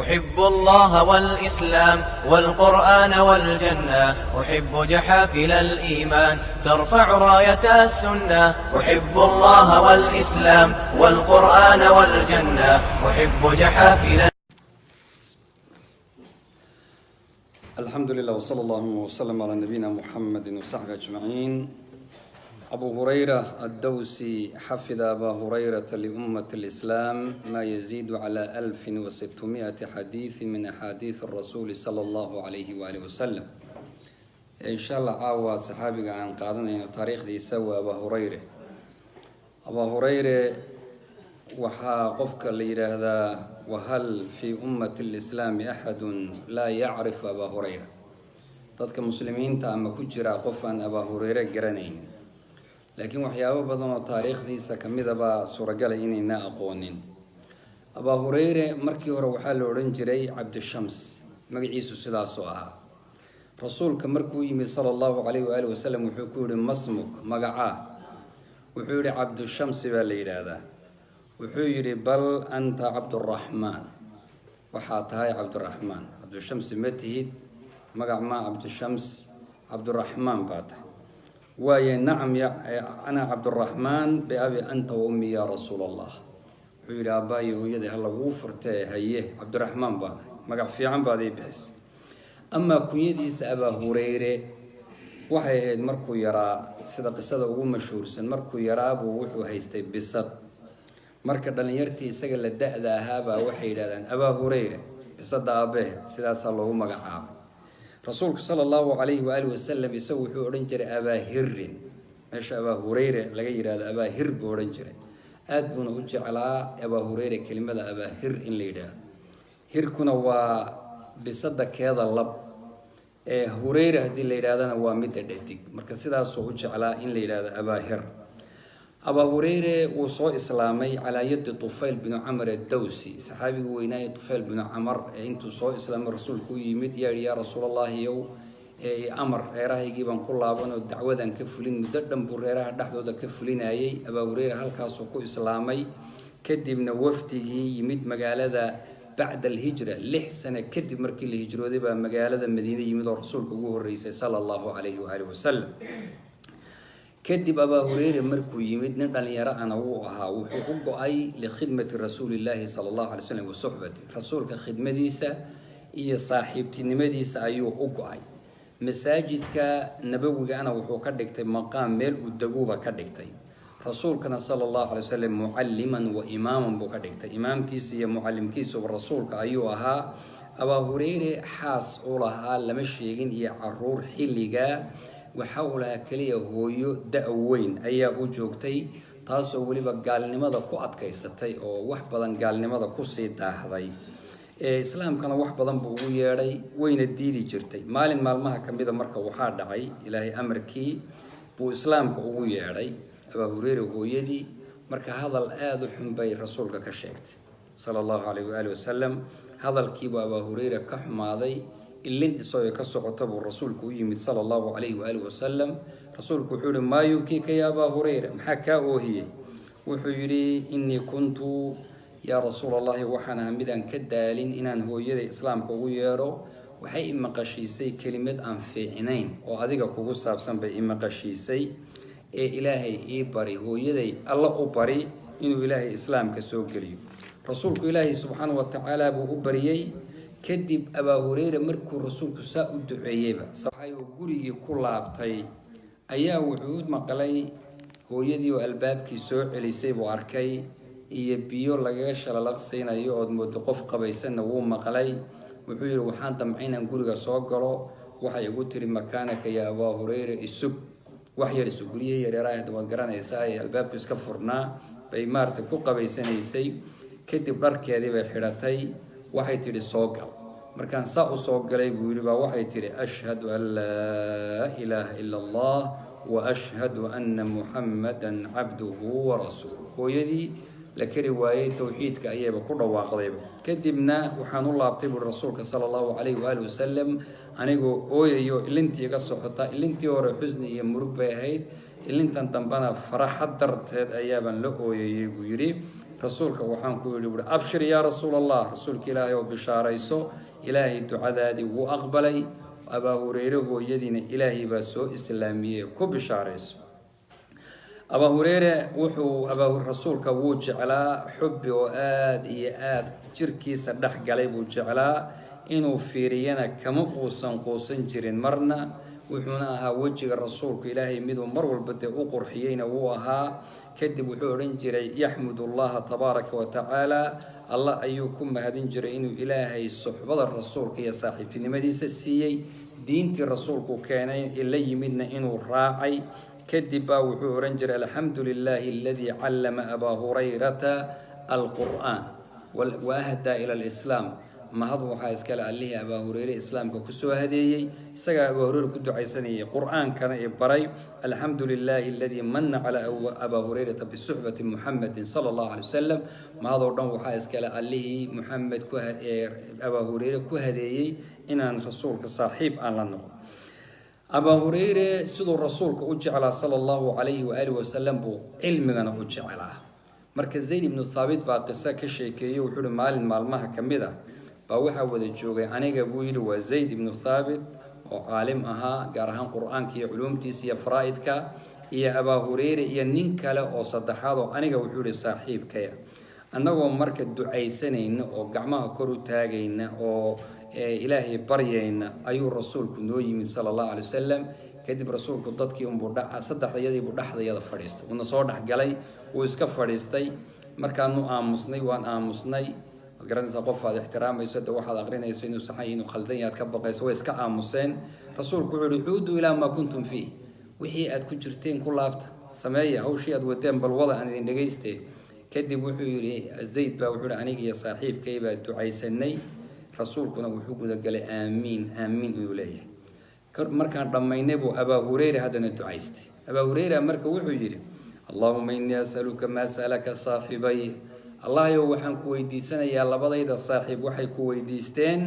أحب الله والإسلام والقرآن والجنة، أحب جحافل الإيمان ترفع راية السنة. أحب الله والإسلام والقرآن والجنة، أحب جحافل. الحمد لله وصلى الله وسلم على نبينا محمد وصحبه أجمعين. أبو هريرة الدوسي حفظ أبا هريرة لأمة الإسلام ما يزيد على 1600 حديث من أحاديث الرسول صلى الله عليه وآله وسلم. إن شاء الله عاوى صحابي عن قادنا تاريخ دي سوى أبا هريرة وحاقفك اللي هذا. وهل في أمة الإسلام أحد لا يعرف أبا هريرة؟ ضدك مسلمين تأم كجرا قفا أبا هريرة جرانين، لكن وحياه بدن التاريخ دي سكمدة با سورجل إننا أقونين. أبا هريرة مركي وروحال ورنجري عبد الشمس مجلس سلاسوها. رسول كمركو يمي صلى الله عليه وآله وسلم وحكور مسمك مجعاه وحور عبد الشمس بالليل هذا وحور بل أنت عبد الرحمن وحاتهاي عبد الرحمن. عبد الشمس متهيد مجع ما عبد الشمس عبد الرحمن باته واي نعم يا أنا عبد الرحمن بأبي أنت وأمي يا رسول الله. حول أباي ويدي هلا وفرته هيه عبد الرحمن بعد مقع في عم بعد بحس. أما كيديس أبا هريرة وحي مركو يرى صدق صدق ومشهور سن مركو يرى بوحو هيستي بصد مركو دلنيرتي سجل الداء ذهابا وحي لذن أبا هريرة بصد أبيه سدا صلى الله مقع رسولك صلى الله عليه وآله وسلم يسوي أورنجر أبا هر مش أبا هريرة لغير هذا أبا هر بورنجر أدبون أوجه على أبا هريرة كلمة أبا هر إن ليدا هر كنا وبصدق هذا اللب هريرة هذه ليدا هذا هو متدتك مركز هذا سوج على إن ليدا أبا هر. أبا هريرة وصو إسلامي على يد طفيل بن عمر الدوسي صحابي ويناي طفيل بن عمر أنتو صو إسلام الرسول كوي يمد يا رسول الله يو أمر راه يجيبن كل أبونا الدعوة كفلين مدردن بريرة دحدو ده كفلين أي أبا هريرة هل كاسو كو إسلامي كدي من وفتي يمد مجال بعد الهجرة لحسنة كدي مركي الهجرة دي بقى مجال المدينة يمد الرسول كوه الرئيس صلى الله عليه وآله وسلم. كدب أبا هريرة مركو يمد نقل يرى أنا وها وحقوق أي لخدمة رسول الله صلى الله عليه وسلم وصحبته. رسولك خدمة ديسة إيه صاحبتي نمديسة أيوه حقوق أي مساجدك نبوي أنا وحقوق كدكتي مقام ميل والدقوبة كدكتي. رسولك صلى الله عليه وسلم معلما وإماما بكدكتي إمام كيسي معلم كيسي ورسولك أيوها. أبا هريرة حاس أولها لمشيين هي عرور حلقة وحولها كليه هويو دأوين أيها وجوكتي تاسو وليبا قال لماذا كو أدكيستي أو وحبضان قال لماذا كو سيدا هذي إسلام كان وحبضان بوغيري وين الديدي جرتي مالين مالمها كميدا مركا وحار دعي إلهي أمريكي بو إسلام كوغيري أبا هريرة هويدي مركا هذا الآد حنبي رسولك كشيكت صلى الله عليه وآله وسلم. هذا الكيب أبا هريرة كحماضي اللين إسوي كسعته الرسول كويمد صلى الله عليه وآله وسلم. رسول كحول ما يبكيك يا أبا هريرة محكا وهي وحيري إني كنت يا رسول الله وحنا مدان كدالين إن هو يدي إسلام كويرو وحي إما قشيسي كلمة أنفعنين وهذيك كوسا بسم بإما قشيسي إلهي إبري هو يدي الله أبري إنه إلهي إسلام كسوقري رسولك إلهي سبحانه وتعالى أبو أبريي كدب أبا هريرة مركو رسولك ساء الدعيبة صحيح وقري كل عبتي أيا وعود مقلي هو يدي وألبابك سوء لسيب واركي يبيو لغاش للغسين يقعد مدقف قبيسن وو مقلي وحير وحان دمعينا قرية صوقرو وحي يقول مكانك يا أبا هريرة السب وحي السقرية يرايا دوالقران يساي ألبابك اسكفرنا بإمارة كو قبيسن يسي كدب بركي هذه بحيرتي waxay tiri soo gal markaan saa u soo galay buu yiri baa waxay tiri ashhadu an la ilaha illa allah wa ashhadu anna muhammadan abduhu wa rasuluhu. hooyadii la kari waayay tawxiidka ayayba ku dhawaaqdayba kadibna waxaan u laabtay buu rasuulka sallallahu alayhi wa alihi wasallam anigoo ooyayo ilintii iga soxota ilintii hore xusni iyo murug bay ahayd ilintan dambana faraxad darteed ayaaban la ooyayay buu yiri rasuulka waxaan ku yidhi buuri abshir yaa rasuul allah rasuulka ilaahay oo bishaarayso ilaahay ducadaadii wuu aqbalay abaa hureyre hooyadiina ilaahay baa soo islaamiyey ku bishaarayso abaa hureyre wuxuu rasuulka wuu jeclaa xubbi oo aad iyo aad jirkiisa dhex galay buu jeclaa inuu fiiriyana kama quusan jirin marna wuxuuna ahaa wejiga rasuulka ilaahay miduu mar walba dee u qurxiyeyna wuu ahaa kadib wuxuu odhan jiray yaxmud allaha tabaaraka wa tacaala allah ayuu ku mahadin jiray inuu ilaahay suxbada rasuulka iyo saaxiibtinimadiisa siiyey diintii rasuulku keenay la yimidna inuu raacay kadib baa wuxuu odhan jiray alxamdu lilaahi aladii callama abaa hurayrata alqur'aan wa ahdaa ila alislaam mahad waxaa iskale allihii abaa hureyre islaamka kusoo hadeeyey isagaa abaa hureyre ku ducaysanayay qur-aankana ee baray alxamdu lilaahi aladii mana calaa abaa hureyrata bisuxbati muxamedin sala allahu calay wasalam mahadoo dhan waxaa iskale allihii muxamed abaa hureyre ku hadeeyey inaan rasuulka saaxiib aan la noqdo abaa hureyre siduu rasuulka u jeclaa sala allahu calayhi waaalih wasalam buu cilmigana u jeclaa marka zayd ibnu thaabit baa qiso ka sheekeeyey wuxuu uhi maalin maalmaha ka mid a baa waxaa wada joogay aniga buu yidhi waa zayd ibnu thaabit oo caalim ahaa gaar ahaan qur-aanka iyo culuumtiisa iyo faraa'idka iyo abaa hureyre iyo nin kale oo saddexaad oo aniga wuxuu yihi saaxiibkaya annagoo marka ducaysanayna oo gacmaha kor u taagayna oo ilaahay baryayna ayuu rasuulku noo yimid sala allahu calay wasalam kadib rasuulku dadkii unbuu saddexdayadiibuu dhexdayada fadhiistay uuna soo dhexgalay wuu iska fadhiistay markaanu aamusnay waan aamusnay waad garanaysaa qof aad ixtiraamayso de waxaad aqrinayso inuu saxay inuu khaldan yahay aad ka baqayso way iska aamuseen rasuulku wuxuu yihi cuuduu ilaa maa kuntum fiih wixii aad ku jirteen ku laabta sameeya hawshii aad wadeen bal wada aan idin dhagaystee kadib wuxuu yidhi zayd baa wuxuu yihi aniga iyo saaxiibkay baa ducaysanay rasuulkuna wuxuu gudagalay aamiin aamiin inuu leeyahay markaan dhammaynay buu abaa hureyre haddana ducaystay abaa hureyre marka wuxuu yidhi allaahuma innii asaluka maa sa'alaka saaxibay allahyow waxaan ku weydiisanayaa labadayda saaxiib waxay ku weydiisteen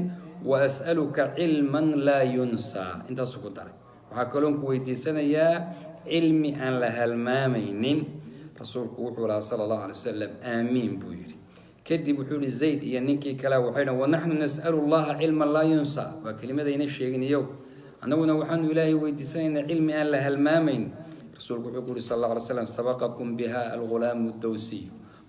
wa as'aluka cilman laa yunsaa intaasu ku daray waxaa kaloon ku weydiisanayaa cilmi aan la halmaamaynin rasuulku wuxuu lahaa sala allahu alay wasalam aamiin buu yidhi kadib wuxuu yihi zayd iyo ninkii kale waxay dhahan wanaxnu nas'alu allaha cilman laa yunsaa waa kelimadayna sheegin iyow annaguna waxaanu ilaahay weydiisanaynaa cilmi aan la halmaamayn rasuulku wuxuu ku yihi sal alla alay slam sabaqakum biha algulaamu dawsiy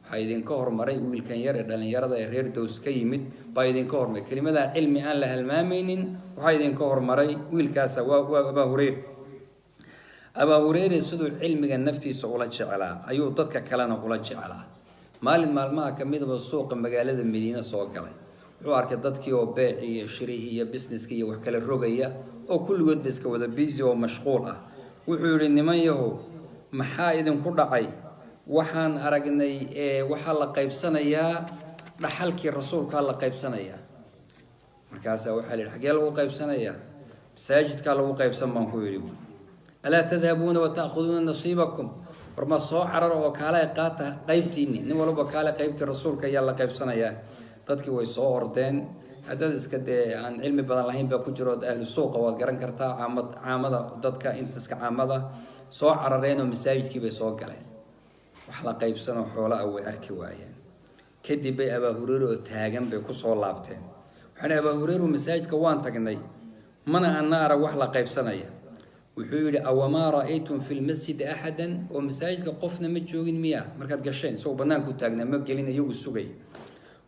waxaa idinka hormaray wiilkan yar ee dhallinyarada ee reer dows ka yimid baa idinka hormaray kelimadaa cilmi aan la halmaamaynin waxaa idinka hormaray wiilkaasa waa abaa hureyre siduu cilmiga naftiisa ula jeclaa ayuu dadka kalena ula jeclaa maalin maalmaha ka midaba suuqa magaalada madiine soo galay wuxuu arkay dadkii oo beecii iyo shirihii iyo businesskii iyo wax kala rogaya oo kulligoodba iska wada busy oo mashquul ah wuxuu yidhi niman yahow maxaa idinku dhacay waxaan aragnay waxaa la qaybsanayaa dhaxalkii rasuulkaa la qaybsanayaa markaasaa waxaa la yidhi xaggee lagu qaybsanayaa masaajidkaa lagu qaybsan baan ku yidhi alaa tadhabuuna wa ta'khuduuna nasiibakum war ma soo carar oo kaale qaata qaybtiinni nin walba kaale qaybtii rasuulka ayaa la qaybsanayaa dadkii way soo ordeen haddaad iska dee aan cilmi badan lahayn baa ku jiro ahlu suuqa waad garan kartaa caamada dadka inta iska caamada soo carareen oo masaajidkii bay soo galeen wax la qaybsanoo xoola ah way arki waayeen kadib bay abaa hureyre oo taagan bay ku soo laabteen waxaan abaa hureyre masaajidka waan tagnay mana ana arag wax la qaybsanaya wuxuu yidhi awamaa ra'aytum fi lmasjidi axadan oo masaajidka qofna ma joogin miya markaad gasheen isagoo bannaanku taagnaa ma gelin iyagu sugay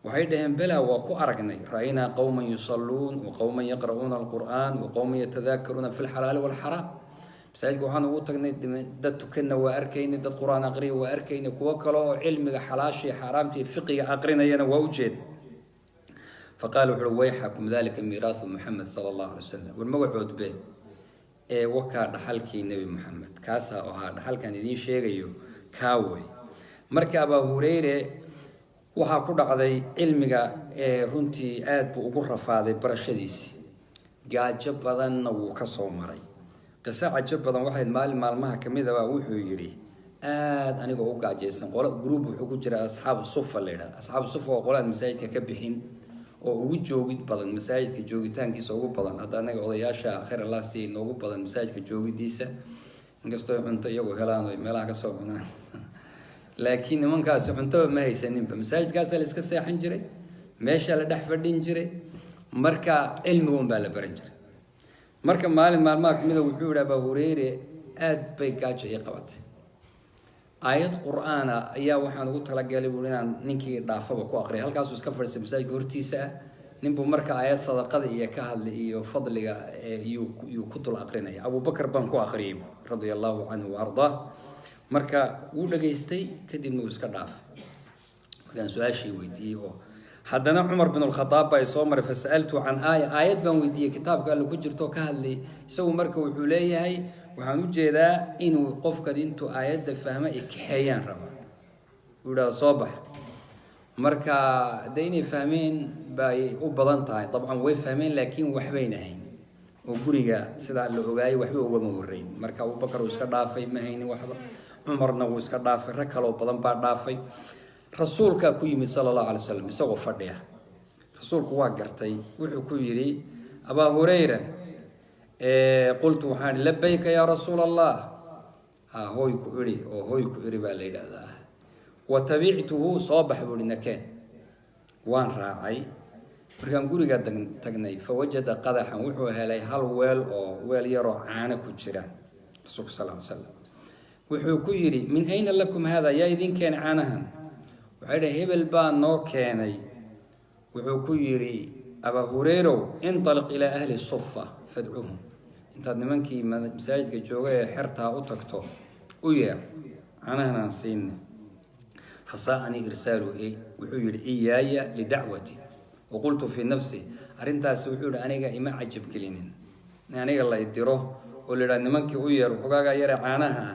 waxay dhaheen belaa waa ku aragnay ra'aynaa qowman yusalluun wa qowman yaqra'uuna alqur'aan wa qowman yatadaakaruuna fi lxalaali waalxaraam masaajidka waxaan ugu tagnay dad tukanna waa arkaynay dad qur-aan aqriya waa arkaynay kuwo kale oo cilmiga xalaasha iyo xaaraamta iyo fiqiga aqrinayana waa u jeed faqaala wuxuu uhi wayxakum dalika miiraahu muxamed sala allahu alay wasalam war magacoodbe wakaa dhaxalkii nebi moxamed kaasaa ahaa dhaxalkan idiin sheegayo kaa wey marka abaa hureyre waxaa ku dhacday cilmiga runtii aad buu ugu rafaaday barashadiisii gaajo badanna wuu ka soo maray qiso cajo badan waxayd maalin maalmaha ka mid abaa wuxuu yidhi aad anigoo u gaajaysan qolo gruub wuxuu ku jira asxaabu sufa la yidhahda asxaabu sufa waa qolaad masaajidka ka bixin oo ugu joogid badan masaajidka joogitaankiisa ugu badan hadda anaga odayaasha khayr allah siiy noogu badan masaajidka joogidiisa inkastoo cunto iyagu helaan oy meelaha kasoo cunaan laakiin nimankaasi cuntaba ma haysaninba masaajidkaasa la iska seexan jiray meesha la dhex fadhin jiray marka cilmigun baa la baran jiray marka maalin maalmaha kamida wuxuu yidhi Abaa Hurayre aad bay gaajo ii qabatay aayad qur'aana ayaa waxaan ugu talagalay buu inaan ninkii dhaafaba ku aqriyo halkaasuu iska fadhiistay masaajidka hortiisa ninbuu marka aayad sadaqada iyo ka hadlay iyo fadliga iyo ku dul aqrinaya Abubakar baan ku aqriyay radiyallahu anhu wa ardaa marka wuu dhageystay kadibna wuu iska dhaafay markaan su'aashii weydiiyey oo haddana Umar bin al-Khattab ay soo maray fasaltu an aayad baan weydiiyay kitaabka alla ku jirto ka hadlay isagu marka wuxuu leeyahay waxaan u jeedaa inuu qofka intuu aayadda fahmo ay kaxeeyaan raba wada soo bax marka deynay fahmeen bay u badan tahay dabcan way fahmeen laakiin waxbayna hayn oo guriga sida la ogaayay waxba uga horeyn marka Abubakar uu iska dhaafay ma haynin waxba Umarna uu iska dhaafay rag kale oo badan baa dhaafay rasuulka ku yimid sallallahu alayhi wasallam isagoo fadhiya rasuulku waa gartay wuxuu ku yiri Abaa Hurayra qultu waxaan labbayka ya rasuul allah hooy ku iri baa la yiraahdaa wa tabi'tuhu soobax burinakeen waan raacay markaan guriga tagnay fawajada qadaxan wuxuu helay hal weel oo weel yar oo caana ku jira rasuulku sallallahu alayhi wasallam wuxuu ku yiri min ayna lakum hada ya idin keen caanahan waxay hebel baa noo keenay wuxuu ku yiri Abaa Hurayra intaliq ila ahli suffa fad'uhum intaad nimankii masaajidka jooga ee xirtaa u tagto u yeer caanahan siin fasaani irsaalu wuxuu yiri iyaaya li da'wati وقلت في نفسي أرنتها سوحول أنيقا إما عجب كلينين أنيقا الله يديره ولرا نمانكي وير وحقاقا يرى عاناها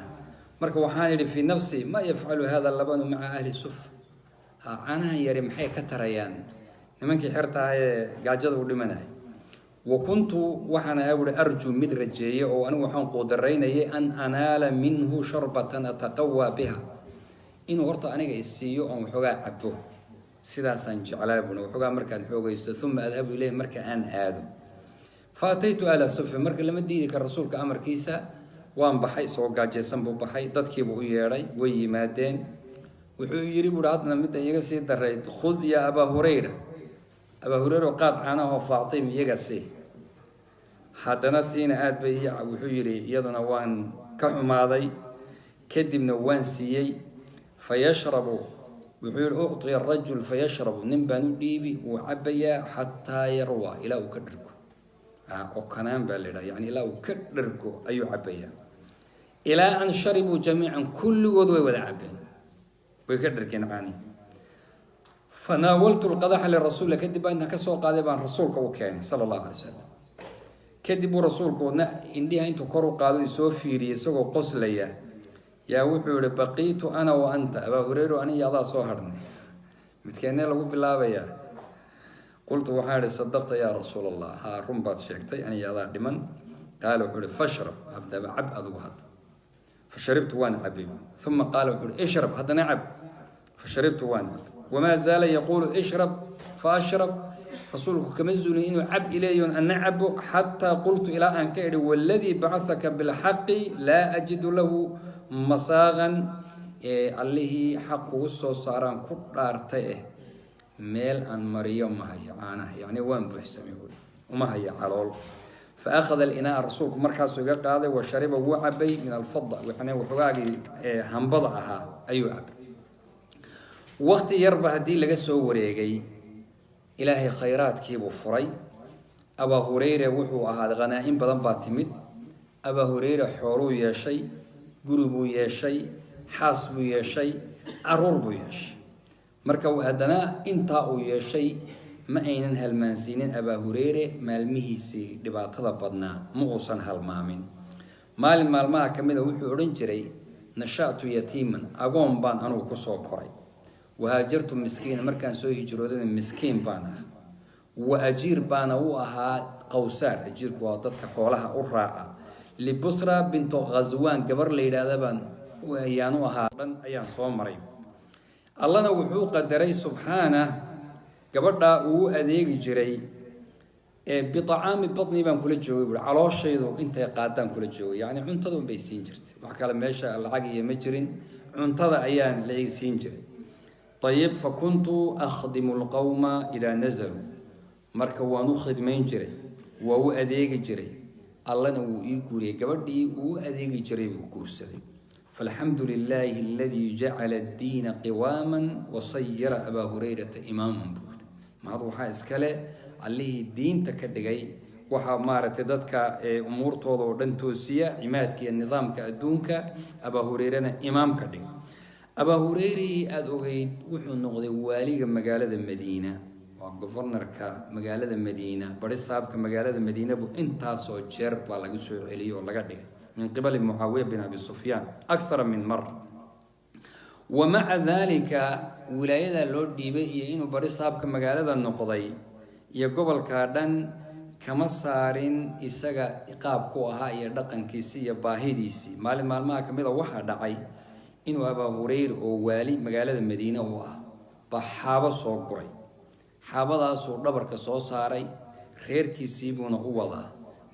مركا وحاني في نفسي ما يفعل هذا اللبن مع أهل الصف عاناها يرى محي كتريان نمانكي حرتها قاجد ولمناي وكنت وحنا أول أرجو مدرجية وأنا وحان قدرين أن أنال منه شربة أتقوى بها إن ورطة أنيقا السيو أو حقاقا عبوه سيداسان جعلابنا وحقا مركان حوغيست ثم أذهب إليه مركا أن هذا فأتيت على الصف مركا لما ديدك الرسول كأمر كيسا وان بحي سوقا جيسان بو بحي دادكي بو ياري وي مادين وحو يريبو رعادنا مدى يغسي دريد خذ يا أبا هريرة أبا هريرة قاد عناه فاطم يغسي حدنتين آد بيع وحو يري يدنا وان كحماضي كدبنا وان سيي فيشربوا وحير أعطي الرجل فيشرب نبان ديبي وعبيا حتى يروى إلى وكدركو وكنان بالله يعني إلى وكدركو أي عبيا إلى أن شربوا جميعا كل وضوء وذا عبين ويكدركين عني فناولت القدح للرسول كدب أنها كسوق قادبا رسولك وكان صلى الله عليه وسلم كدبوا رسولك إنديها أنتو كرو قادوا يسوفيري يسوقوا قسليا يا وحور بقيت أنا وأنت أبا هريرة أنا يلا صهرني متكلم له بالله بيا قلت وحاري صدقت يا رسول الله ها رمبات شيكتي أنا يلا دمن قال وحور فاشرب أبدأ بعب أذوهد فشربت وأنا عبيب ثم قال وحور اشرب هذا نعب فشربت وأنا عب وما زال يقول اشرب فأشرب رسولك كمزني إنه عب إلي أن نعب حتى قلت إلى أن كير والذي بعثك بالحق لا أجد له مساغا اللي حق وصو صاران كرارته ميل أن مريم ما هي عانه يعني وين بحسم يقول وما هي علول فأخذ الإناء رسولك مركز قاضي وشرب وعبي من الفضة وحنا وحواقي هنبضعها أيوة عب وقت يربح دي لقى وريقي إلهي خيرات كيبو فري أبا هريرة وحو هذا غنائم بدن باتمد أبا هريرة حورو يا شيء قربو يا شيء حاسبو يا شيء عروربو يا شيء مركو هدنا انتاو يا شيء ما أين هالمانسينين أبا هريرة مالمهيسي دباطة بدنا مغصن هالمامين مال ما كمده وحو رنجري نشأت يتيما أقوم بان أنو كسو كوري وهاجرت مسكين مركان سو هجرودن مسكين بانا واجير بانا وها قوسار اجير كو ددك خولها u raaca libusra bint ghazwan gabar leeydaadaban wayaanu ahaa dhan ayaan soo maray allana wuxuu qadaray subhana gabadha uu adeegi jiray بطعام بطني بان كل جوي علوشيدو انت قادان كل جوي يعني cuntada bay siin jirtay wax kala meesha lacagiyo ma jirin cuntada ayaan la siin jiray طيب فكنت أخدم القوم إذا نزلوا marka waan u khidmayn jiray waa u adeegi jiray allana wuu ii guuriyay gabadhii uu adeegi jiray buu guursaday فالحمد لله الذي جعل الدين قواما وصير أبا هريرة إماما ما هذا waxaa iskale allihii diinta ka dhigay waxaa maaragtay dadka umuurtooda oo dhan toosiya cimaadka iyo nidaamka adduunka Abu Hurayrana imaam ka dhigay Abu Hurayra aad ogeyd wuxuu noqday waaliga magaalada Madiina waa governorka magaalada Madiina bari saabka magaalada Madiina buu intaas oo jeer baa laga soo celiyay oo laga dhigay من قبل معاوية بن أبي سفيان أكثر من مرة ومع ذلك ولاية اللورد ديبي إنه بري صاحب كمجالة النقضي يقبل كاردن كما صارين إسقى إقاب كوها يردقن كيسية باهيديسي مال ما كميدا واحد دعي إنه أبا هرير أو والي مجالة المدينة هو بحابة صوقري حابة صور دبر كصو صاري خير كيسيبون هو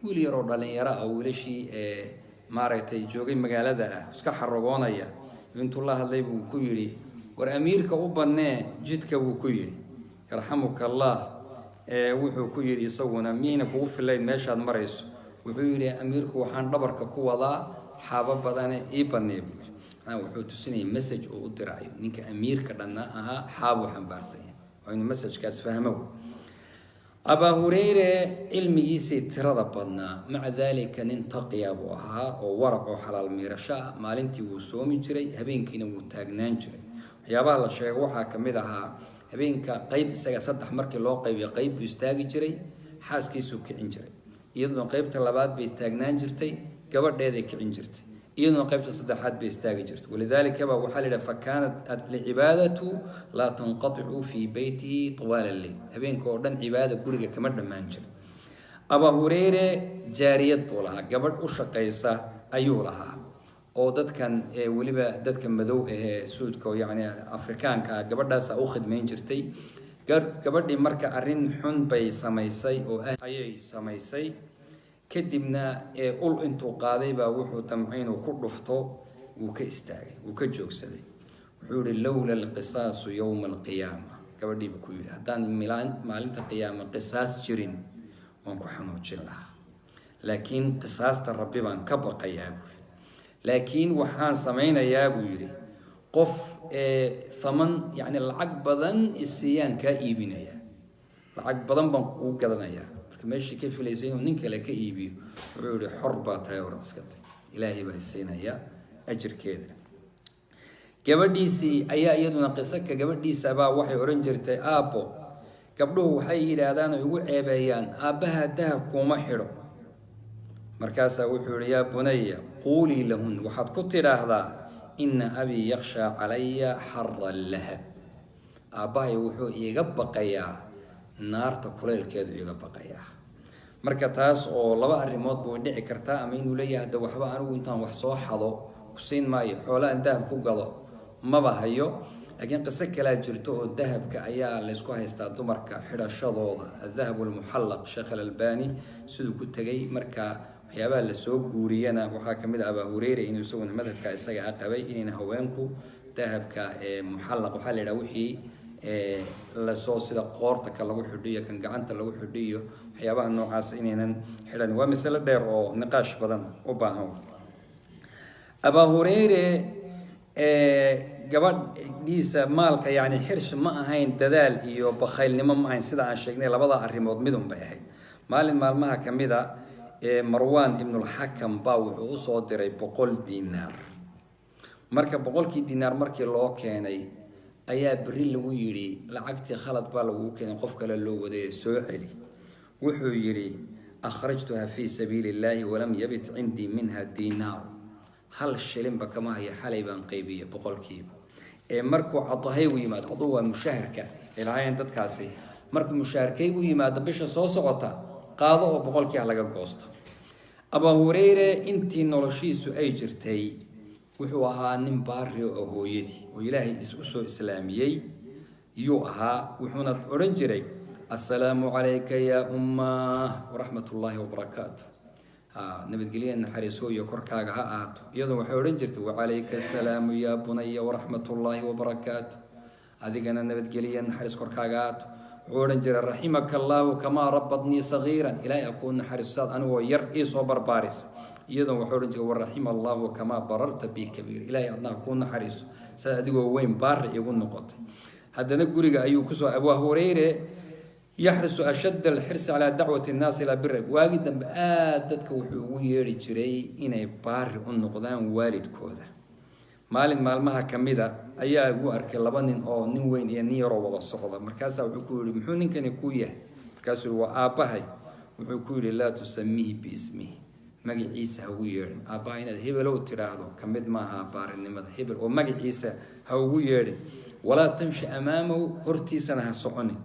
ولي رودالين يرى أو ولا شيء maaragtay joogay magaalada ah iska xarogoonaya intuu la hadlay buu ku yiri war amiirka u banee jidka buu ku yiri yarhamuka allah wuxuu ku yiri isaguna miina kugu filayn meeshaad marayso wuxuu yiri amiirku waxaan dhabarka ku wadaa xaaba badan ee banee wuxuu tusinay message oo u diraayo ninka amiirka dhanna aha xaabo xambaarsan oo inuu message kaas fahmo أبا هريرة علمي سترة بدنا مع ذلك ننتقي أبوها أو ورق حلال ميرشاء مالنتي وسومي جري هبين كنا وتاجنان جري يا بالله شيء وحى كمدها هبين كقيب سجى صدح مركي لو قيب يستاجي جري حاس كيسو كعين جري يدنا قيب طلبات بيستاجنان جرتي قبل ده كعين جرتي يدنا قيب صدحات بيستاجي جرت ولذلك أبا وحلل فكانت العبادة لا تنقطع في بيته طوال الليل هبين كوردن عبادة كورجة كمرد مانجر أبا هريرة جارية طولها قبل أشقيسة أيولها أو دت كان ولبا دت كان مدو سود كو يعني أفريقيان كقبل ده سأخذ مانجرتي قبل دي مركا أرين حن بي سمايسي أو أي سمايسي كدبنا قل انتو قاضي با وحو تمعين وكل فطو وكاستاغي وكجوكسدي وحول لولا القصاص يوم القيامة كبدي بكل هدان مالنت القيامة قصاص جرين وانكو حنوجين لها لكن قصاص الربي بان كبقى يابو لكن وحان سمعين يابو يري قف ثمن يعني العقبضن السيان كايبين يا العقبضن بانكو قدنا يا ماشي كيف ليسين ونك لك إيبي وعوري حربة تايورد سكت إلهي بحسينا يا أجر كذا قبديسي أيا يدنا قصك قبديسي أبا وحي أورنجر تي أبو قبله وحي لادان ويقول عبيان أبها دهب كومحرو مركاسا وحور يا بني قولي لهن وحد كتر هذا إن أبي يخشى علي حر اللهب أباي وحو يقبقيا naarta kuleelkeedu iga baqaya marka taas oo laba arimood buu dhici kartaa ama inuu leeyahay hada waxba anigu intaan wax soo xado ku siin maayo xoolahan dahab ku gado maba hayo laakiin qiso kale jirto oo dahabka ayaa la isku haystaa dumarka xidhashadooda الذهب المحلق Sheikh Al-Albani sidoo ku tagay marka waxyaabaha la soo guuriyana waxaa kamid ah Abu Hurayra inuu isaguna madhabka isaga qabay in haweenku dahabka muxallaq waxa la yiraahdo wixii la soo sida qoorta ka lagu xidhiyo kan gacanta lagu xidhiyo waxyaabaha noocaas inaynan xidhan waa mas'ala dheer oo niqaash badan u baahan Abu Hurayra gabadhiisa maalka yani xirsh ma ahayn dadaal iyo bakhaylnimo ma ahayn sida aan sheegnay labada arrimood midun bay ahayd maalin maalmaha kamida Marwan ibn al-Hakam baa wuxuu u soo diray 100 diinaar marka 100 diinaar markii loo keenay ayaa bari lagu yiri lacagtii khalad baa lagu keenay qof kale loo waday soo celi wuxuu yiri akhrajtuha fi sabilillahi wa lam yabit indi minha dinar hal shilin ba kama haya xalay baan qaybiye 100 markuu cadahay u yimaado adoo waa mushaharka ilaahayn dadkaasi markuu mushaharkay u yimaado bisha soo socota qaado oo 100 laga goosto Abu Hurayra intii noloshiisu ay jirtay wuxuu ahaa nin baari oo hooyadii oo Ilaahay isku soo islaamiyay yuu ahaa wuxuuna oran jiray assalaamu alayka ya umma wa rahmatullahi wa barakaatuh nabadgelyo naxariiso iyo korkaaga ha ahaato iyadoo waxay odhan jirtay wacalayka asalaamu yaa bunaya waraxmatullaahi wabarakaatu adigana nabadgelyo naxariis korkaaga ahaato wuxuu odhan jiray raximaka allaahu kamaa rabadnii sagiiran ilaahay akuu naxariisaad anigoo yar ii soo barbaaris iyadoo wuxuu odhan jiray waraxima allaahu kamaa bararta bi kabiir ilaahay adnaa kuu naxariiso saa adigoo weyn baari igu noqotay haddana guriga ayuu kusoo abaa hureyre yaxrisu ashadda alxirsi calaa dacwati annaasi ilaa biri waagi dambe aad dadka wuxuu ugu yeedhi jiray inay baari u noqdaan waalidkooda maalin maalmaha ka mida ayaa igu arkay laba nin oo nin weyn iyo nin yaroo wada socda markaasaa wuxuu ku yidhi muxuu ninkani kuu yahay markaasuu yihi waa aabbahay wuxuu ku yidhi laa tusamihi biismihi magaciisa ha ugu yeedhin aabbaha inaad hebelow tidhaahdo ka mid maaha baarinimada hebel oo magaciisa ha ugu yeedhin walaa tamshi amaamahu hortiisana ha soconin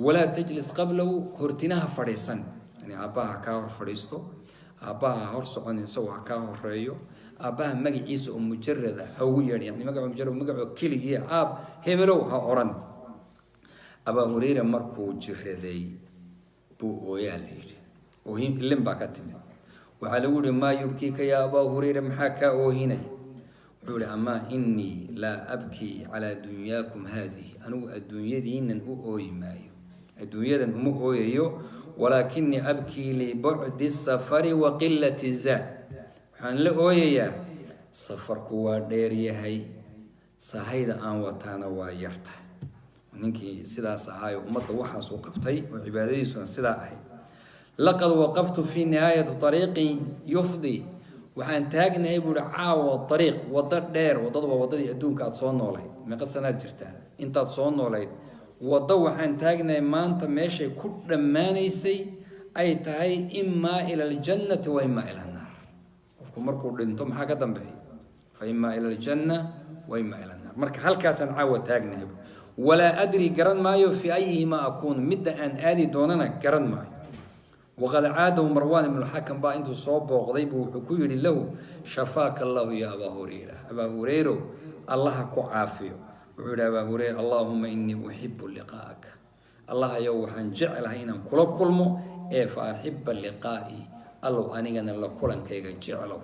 walaa tajlis qablahu hortina ha fadhiisan yani aabbaha ha kaa hor fadhiisto aabbaha ha hor soconin isagoo ha kaa horeeyo aabbaha magaciisa oo mujarada ha ugu yeedhin yani magacoo keligii aab hebelow ha oran abaa hureyre markuu jiraday buu ooyaa la yidhi oohin ilin baa ka timid waxaa lagu yihi maa yubkiika yaa abaa hureyre maxaa kaa oohinaya wuxuu yihi amaa inii laa abkii calaa dunyaakum haadihi anigu adduunyadiinan u ooyi maayo adduunyadan uma ooyayo walaakinii abkii libucdi safari wa qilati zaad waxaan la ooyayaa safarku waa dheeryahay sahayda aan wataana waa yarta ninkii sidaas ahaayo ummadda waxaas u qabtay oo cibaadadiisuna sidaa ahayd laqad waqaftu fii nihaayati ariiqin yufdi waxaan taagnahay buuhi caawo ariiq waddo dheer waddada waa waddadii adduunka aada soo noolayd meeqa sanaad jirtaa intaad soo noolayd waddo waxaan taagnahay maanta meeshay ku dhammaanaysay ay tahay imaa ila aljannati wa imaa ila annaar qofku markuu dhinto maxaa ka dambeeya fa imaa ila aljanna wa imaa ila annaar marka halkaasaan caawa taagnahay walaa adri garan maayo fii ayihimaa akuun midda aan aadi doonana garan maayo waqad caadahu marwaan ibnu lxakam baa intuu soo booqday buu wuxuu ku yidhi lahu shafaaka allahu ya abaa hureyra abaa hureyrow allaha ku caafiyo wuxuu yidhi abaa hureyra allaahuma inii uxibu liqaa'aka allahayow waxaan jeclahay inaan kula kulmo ee fa axiba liqaa'ii allow anigana la kulankayga jeclow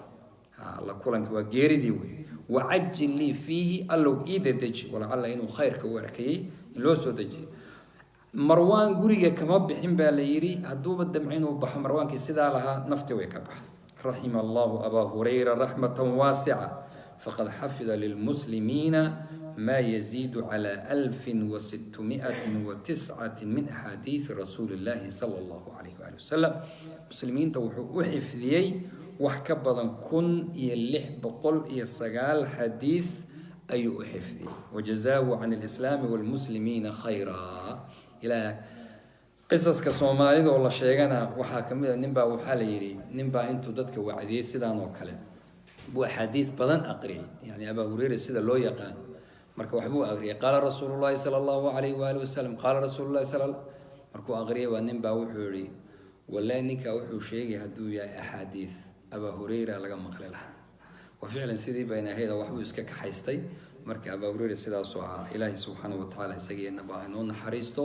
la kulanka waa geeridii wey wacajil lii fiihi allow ii dadeji walacalla inuu khayrka u arkayey in loo soo dejiyo marwaan guriga kama bixin baa la yidhi hadduuba damca inuu baxo marwaankii sidaa lahaa nafti way ka baxday raxima allahu abaa hureyra raxmatan waasica faqad xafida lilmuslimiina maa yaziidu calaa 1609 min axaadiidi rasuuli illaahi sala allahu calayh waali wasalam muslimiinta wuxuu u xifdiyey wax ka badan 1609 xadiid ayuu u xifdiyey wajazaahu can alislaami waalmuslimiina khayraa ilaa qisaska soomaalida oo la sheegana waxaa ka mid a ninbaa waxaa la yidhi ninbaa intuu dadka wacdiyey sidaan oo kale buu axaadiid badan aqriyay yani abaa hureyre sida loo yaqaan marka waxbuu aqriyay qaala rasuulu llaahi sala allahu calayhi waali wasalam qaala rasuulu llahi markuu aqriyay baa ninbaa wuxuu yihi wallahi ninkaa wuxuu sheegay hadduu yahay axaadiid abaa hureyra laga maqli lahaa wa ficlan sidii bayna ahayd waxbuu iska kaxaystay marka abaa hureyre sidaasoo ahaa ilaahay subxaana wa tacaala isageena baa inoo naxariisto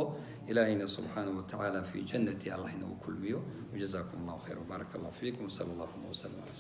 ilaahayna subxaana wa tacaala fii jannati allah inagu kulmiyo wajazaakum allahu khayr wbaaraka allah fiikum sala allahuma wasalam ala